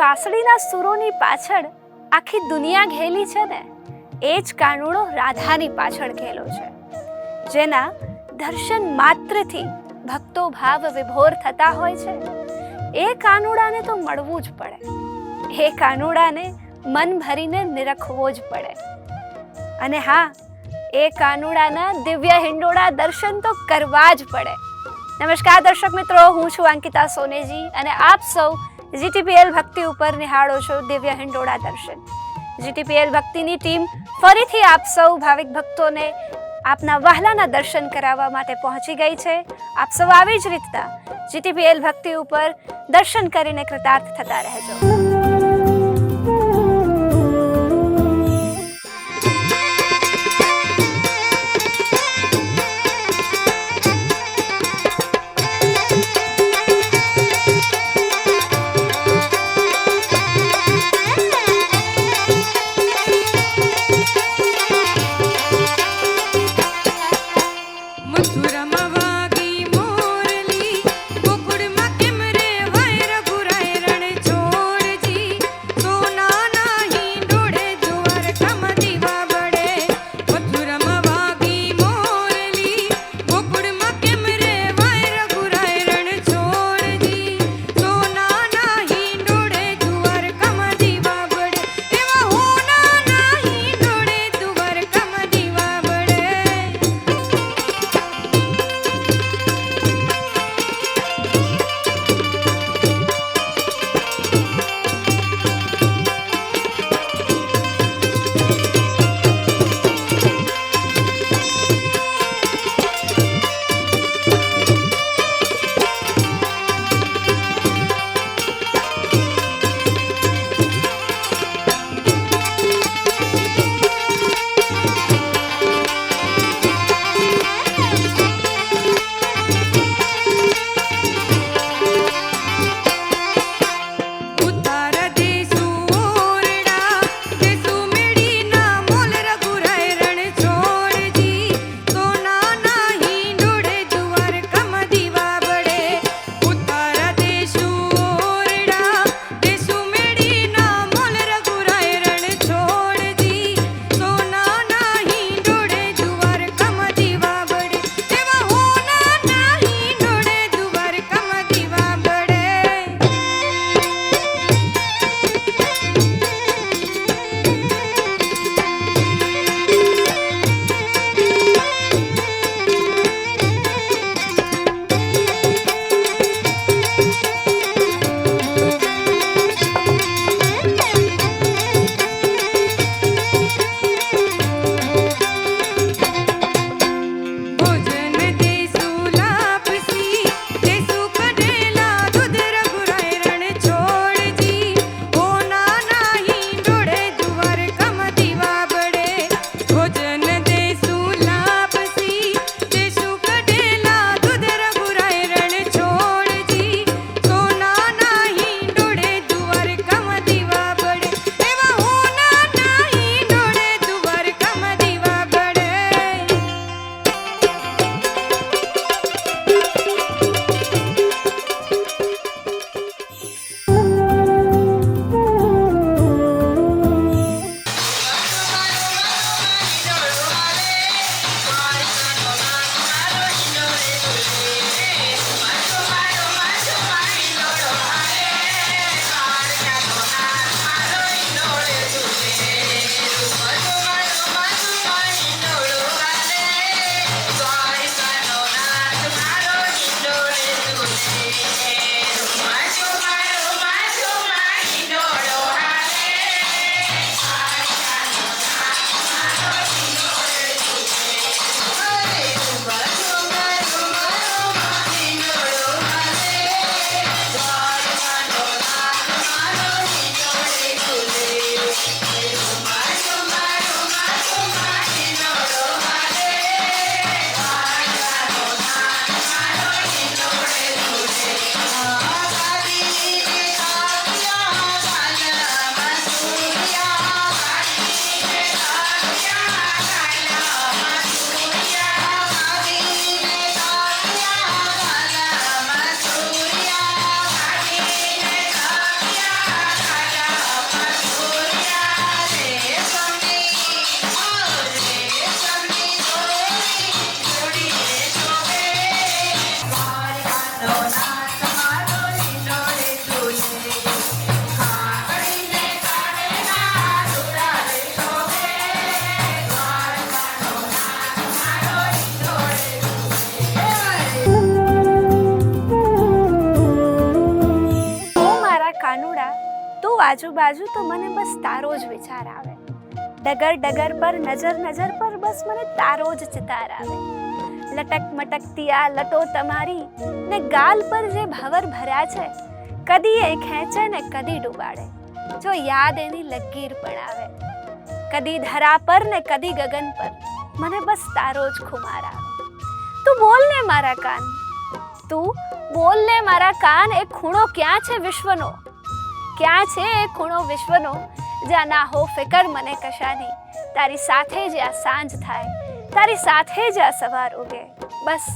વાંસળીના સૂરોની પાછળ આખી દુનિયા ઘેલી છે ને, એ જ કાનુડો રાધાની પાછળ ઘેલો છે, જેના દર્શન માત્રથી ભક્તો ભાવ વિભોર થતા હોય છે. એ કાનુડાને તો મળવું જ પડે, એ કાનુડાને મન ભરીને નિરખવો જ પડે. અને હા, એ કાનુડાના દિવ્ય હિંડોળા દર્શન તો કરવા જ પડે. નમસ્કાર દર્શક મિત્રો, હું છું અંકિતા સોનેજી અને આપ સૌ જીટીપીએલ ભક્તિ ઉપર નિહાળો છો દિવ્ય હિંડોળા દર્શન. જીટીપીએલ ભક્તિની ટીમ ફરીથી આપ સૌ ભાવિક ભક્તોને આપના વહાલાના દર્શન કરાવવા માટે પહોંચી ગઈ છે. આપ સૌ આવી જ રીતના જીટીપીએલ ભક્તિ ઉપર દર્શન કરીને કૃતાર્થ થતા રહેજો. छोड़ जी આજુબાજુ તો મને બસ તારો જ વિચાર આવે. ડગર ડગર પર નજર નજર પર બસ મને તારો જ ચિતાર આવે. લટક મટકતી આ લટો તમારી ને ગાલ પર જે ભવર ભર્યા છે, કદી એ ખેંચે ને કદી ડૂબાડે, જો યાદ એની લગીર પણ આવે. કદી ધરા પર ને કદી ગગન પર મને બસ તારો જ ખુમાર આવે. તું બોલ ને મારા કાન, તું બોલ ને મારા કાન, એ ખૂણો ક્યાં છે વિશ્વનો? ક્યાં છે એ ખૂણો વિશ્વનો જ્યાં ના હો ફિકર મને કશાની? તારી સાથે જ્યાં સાંજ થાય, તારી સાથે જ્યાં સવાર ઉગે, બસ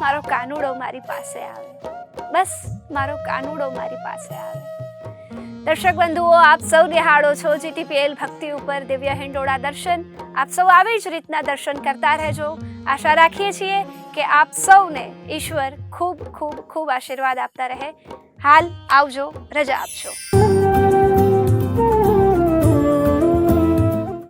મારો કાનુડો મારી પાસે આવે, બસ મારો કાનુડો મારી પાસે આવે. દર્શક બંધુઓ, આપ સૌ નિહાળો છો GTPL ભક્તિ ઉપર દિવ્ય હિંડોળા દર્શન. આપ સૌ આવી જ રીતના દર્શન કરતા રહેજો. આશા રાખીએ છીએ કે આપ સૌને ઈશ્વર ખૂબ ખૂબ ખૂબ આશીર્વાદ આપતા રહે. હાલ આવજો, રજા આપજો.